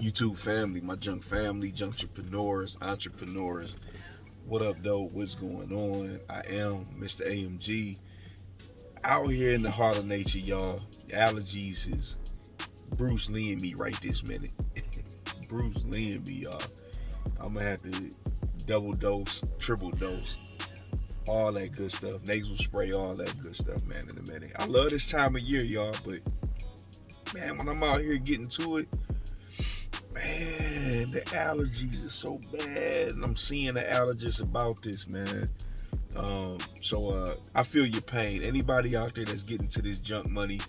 YouTube family, my junk family, junkrepreneurs, entrepreneurs. What up, though? What's going on? I am Mr. AMG out here in the heart of nature, y'all. Allergies is Bruce Lee and me right this minute. Bruce Lee and me, y'all. I'm gonna have to double dose, triple dose, all that good stuff, nasal spray, all that good stuff, man. In a minute, I love this time of year, y'all, but man, when I'm out here getting to it, man, the allergies is so bad, and I'm seeing the allergists about this, man. So I feel your pain. Anybody out there that's getting to this junk money,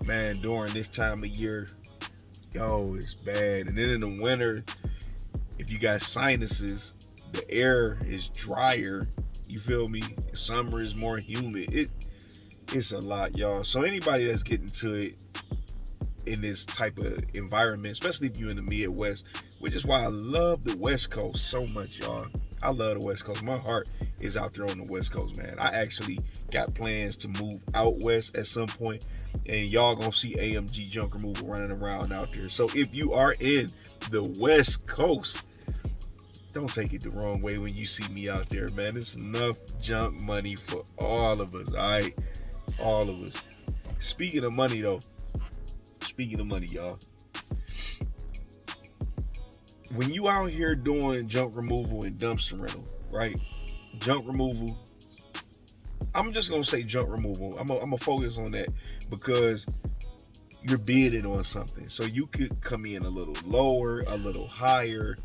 man, during this time of year, yo, it's bad. And then in the winter, if you got sinuses, the air is drier. You feel me? Summer is more humid. It's a lot, y'all. So anybody that's getting to it in this type of environment, especially if you're in the Midwest, which is why I love the West Coast so much, y'all. I love the West Coast. My heart is out there on the West Coast, man. I actually got plans to move out west at some point, and y'all gonna see AMG junk removal running around out there. So if you are in the West Coast, don't take it the wrong way when you see me out there, man. It's enough junk money for all of us, all right? All of us. Speaking of money, though, speaking of money, y'all, when you out here doing junk removal and dumpster rental, right? Junk removal. I'm just gonna say junk removal. I'm gonna focus on that because you're bidding on something, so you could come in a little lower, a little higher.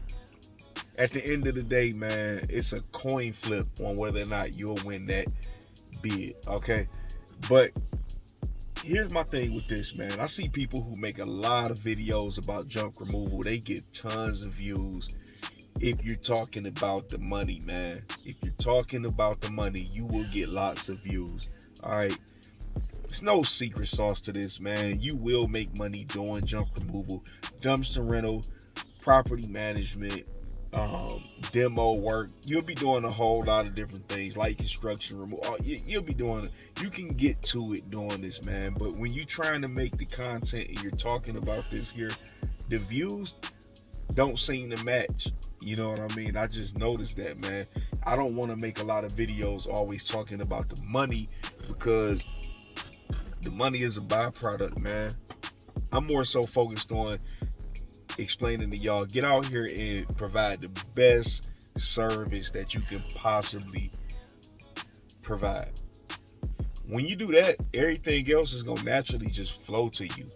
At the end of the day, man, it's a coin flip on whether or not you'll win that bid. Okay, but here's my thing with this, man. I see people who make a lot of videos about junk removal. They get tons of views. If you're talking about the money, man, if you're talking about the money, you will get lots of views. All right. There's no secret sauce to this, man. You will make money doing junk removal, dumpster rental, property management, demo work. You'll be doing a whole lot of different things like construction removal. You'll be doing. You can get to it doing this, man. But when you're trying to make the content and you're talking about this here, the views don't seem to match. You know what I mean? I just noticed that, man. I don't want to make a lot of videos always talking about the money because the money is a byproduct, man. I'm more so focused on explaining to y'all, get out here and provide the best service that you can possibly provide. When you do that, everything else is going to naturally just flow to you.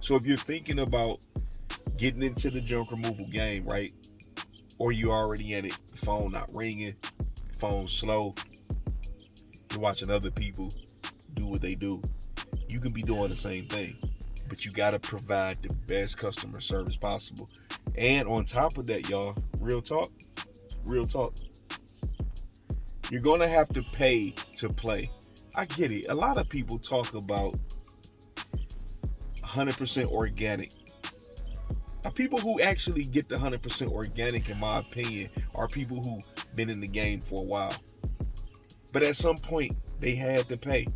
So if you're thinking about getting into the junk removal game, right? Or you already in it, phone not ringing, phone slow, you're watching other people do what they do. You can be doing the same thing, but you got to provide the best customer service possible. And on top of that, y'all, real talk, you're going to have to pay to play. I get it. A lot of people talk about 100% organic. People who actually get the 100% organic, in my opinion, are people who been in the game for a while. But at some point, they had to pay.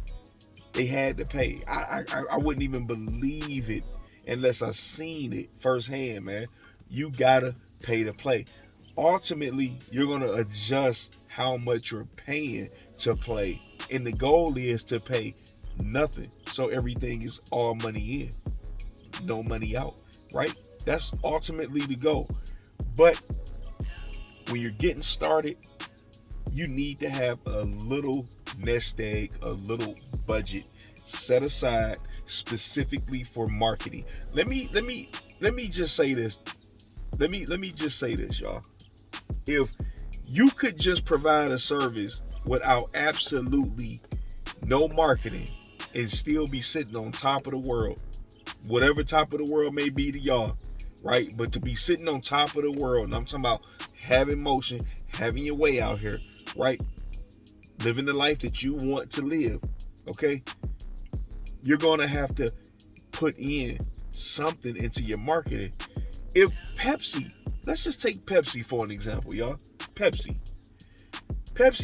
They had to pay. I wouldn't even believe it unless I seen it firsthand, man. You gotta pay to play. Ultimately, you're gonna adjust how much you're paying to play, and the goal is to pay nothing, so everything is all money in, no money out, right? That's ultimately the goal. But when you're getting started, you need to have a little nest egg, a little budget set aside specifically for marketing. Let me just say this. Let me just say this, y'all. If you could just provide a service without absolutely no marketing and still be sitting on top of the world, whatever top of the world may be to y'all, right? But to be sitting on top of the world, and I'm talking about having motion, having your way out here, right? Living the life that you want to live, okay? You're going to have to put in something into your marketing. If Pepsi, let's just take Pepsi for an example, y'all. Pepsi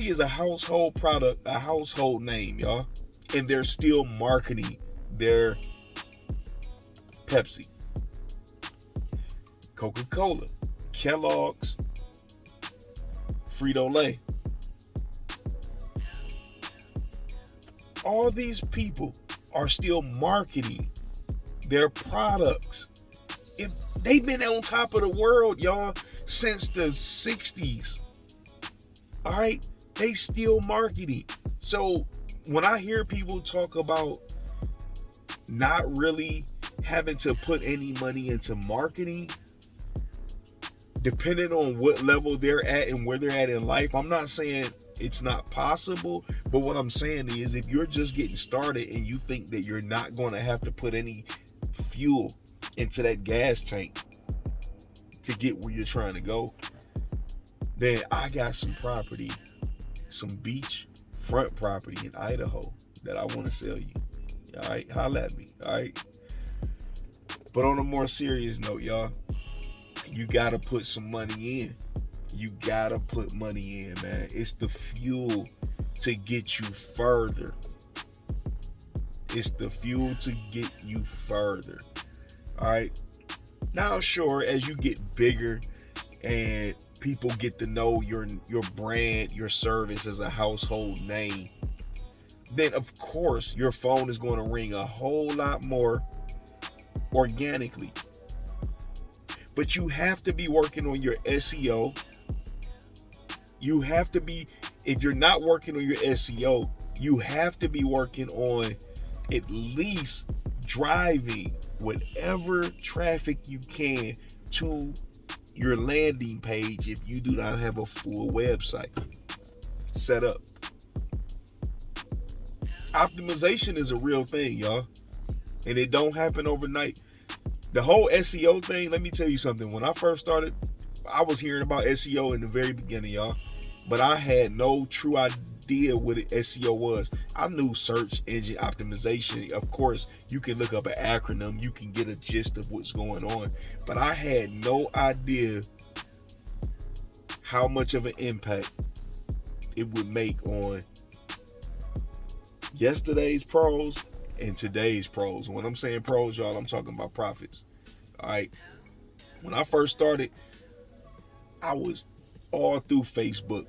is a household product, a household name, y'all. And they're still marketing their Pepsi. Coca-Cola, Kellogg's, Frito-Lay. All these people are still marketing their products. If they've been on top of the world, y'all, since the 60s. All right? They still marketing. So when I hear people talk about not really having to put any money into marketing, depending on what level they're at and where they're at in life, I'm not saying it's not possible, but what I'm saying is if you're just getting started and you think that you're not going to have to put any fuel into that gas tank to get where you're trying to go, then I got some property, some beach front property in Idaho that I want to sell you. All right, holla at me. All right. But on a more serious note, y'all, you got to put some money in. You got to put money in, man. It's the fuel to get you further. It's the fuel to get you further. All right. Now, sure, as you get bigger and people get to know your brand, your service as a household name, then of course your phone is going to ring a whole lot more organically. But you have to be working on your SEO. You have to be, if you're not working on your SEO, you have to be working on at least driving whatever traffic you can to your landing page if you do not have a full website set up. Optimization is a real thing, y'all. And it don't happen overnight. The whole SEO thing, let me tell you something. When I first started, I was hearing about SEO in the very beginning, y'all. But I had no true idea what SEO was. I knew search engine optimization. Of course, you can look up an acronym. You can get a gist of what's going on. But I had no idea how much of an impact it would make on yesterday's pros and today's pros. When I'm saying pros, y'all, I'm talking about profits. All right. When I first started, I was all through Facebook.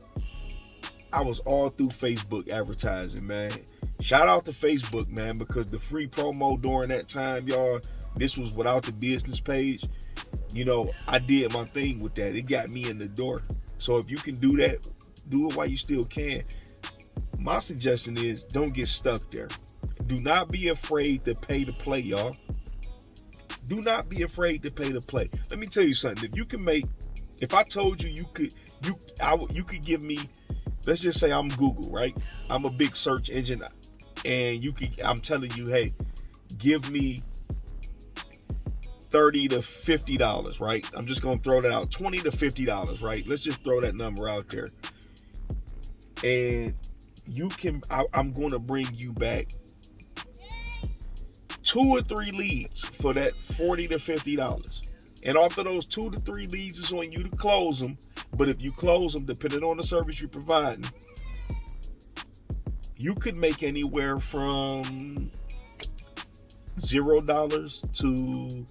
I was all through Facebook advertising, man. Shout out to Facebook, man, because the free promo during that time, y'all, this was without the business page. You know, I did my thing with that. It got me in the door. So if you can do that, do it while you still can. My suggestion is don't get stuck there. Do not be afraid to pay to play, y'all. Do not be afraid to pay to play. Let me tell you something. If you can make, if I told you you could give me, let's just say I'm Google, right? I'm a big search engine, and I'm telling you, hey, give me $30 to $50, right? I'm just gonna throw that out. $20 to $50, right? Let's just throw that number out there. And I'm gonna bring you back 2 or 3 leads for that $40 to $50. And after those 2 to 3 leads, it's on you to close them. But if you close them, depending on the service you're providing, you could make anywhere from $0 to,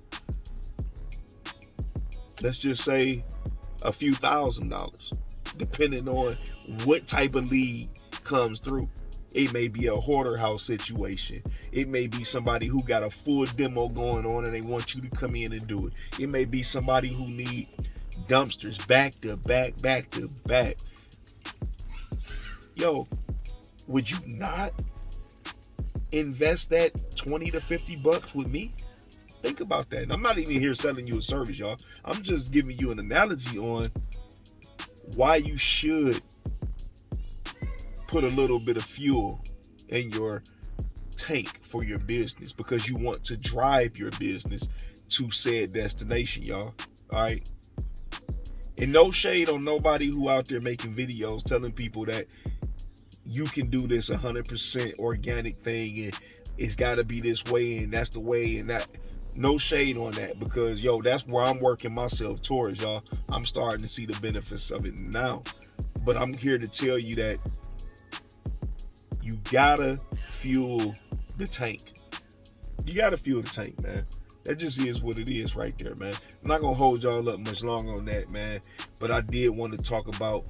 let's just say, a few $1,000s, depending on what type of lead comes through. It may be a hoarder house situation. It may be somebody who got a full demo going on and they want you to come in and do it. It may be somebody who need dumpsters back to back. Yo, would you not invest that $20 to $50 with me? Think about that. And I'm not even here selling you a service, y'all. I'm just giving you an analogy on why you should put a little bit of fuel in your tank for your business, because you want to drive your business to said destination, y'all. All right. And no shade on nobody who out there making videos telling people that you can do this 100% organic thing and it's got to be this way and that's the way and that. No shade on that, because yo, that's where I'm working myself towards, y'all. I'm starting to see the benefits of it now. But I'm here to tell you that you gotta fuel the tank. You gotta fuel the tank, man. That just is what it is right there, man. I'm not gonna hold y'all up much long on that, man. But I did want to talk about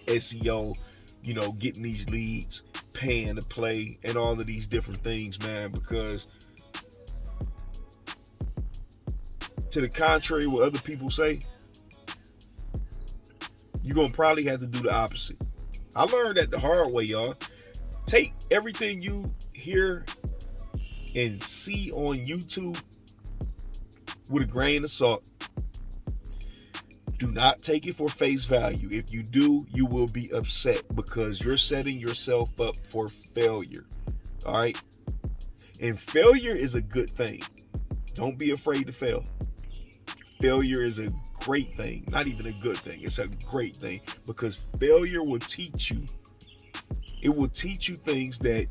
SEO, getting these leads, paying to play, and all of these different things, man, because to the contrary what other people say, you're gonna probably have to do the opposite. I learned that the hard way, y'all. Take everything you hear and see on YouTube with a grain of salt. Do not take it for face value. If you do, you will be upset because you're setting yourself up for failure. All right? And failure is a good thing. Don't be afraid to fail. Failure is a great thing. Not even a good thing. It's a great thing because failure will teach you. It will teach you things that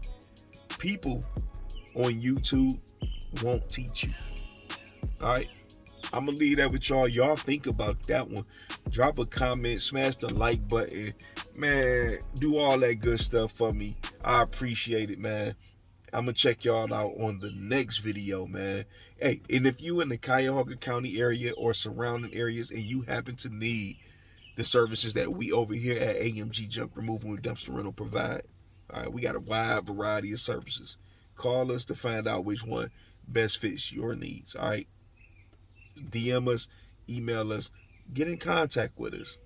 people on YouTube won't teach you. All right? I'm going to leave that with y'all. Y'all think about that one. Drop a comment, smash the like button. Man, do all that good stuff for me. I appreciate it, man. I'm going to check y'all out on the next video, man. Hey, and if you in the Cuyahoga County area or surrounding areas and you happen to need the services that we over here at AMG Junk Removal and Dumpster Rental provide, all right, we got a wide variety of services. Call us to find out which one best fits your needs, all right? DM us, email us, get in contact with us,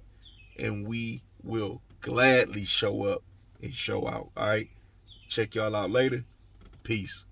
and we will gladly show up and show out. All right, check y'all out later. Peace.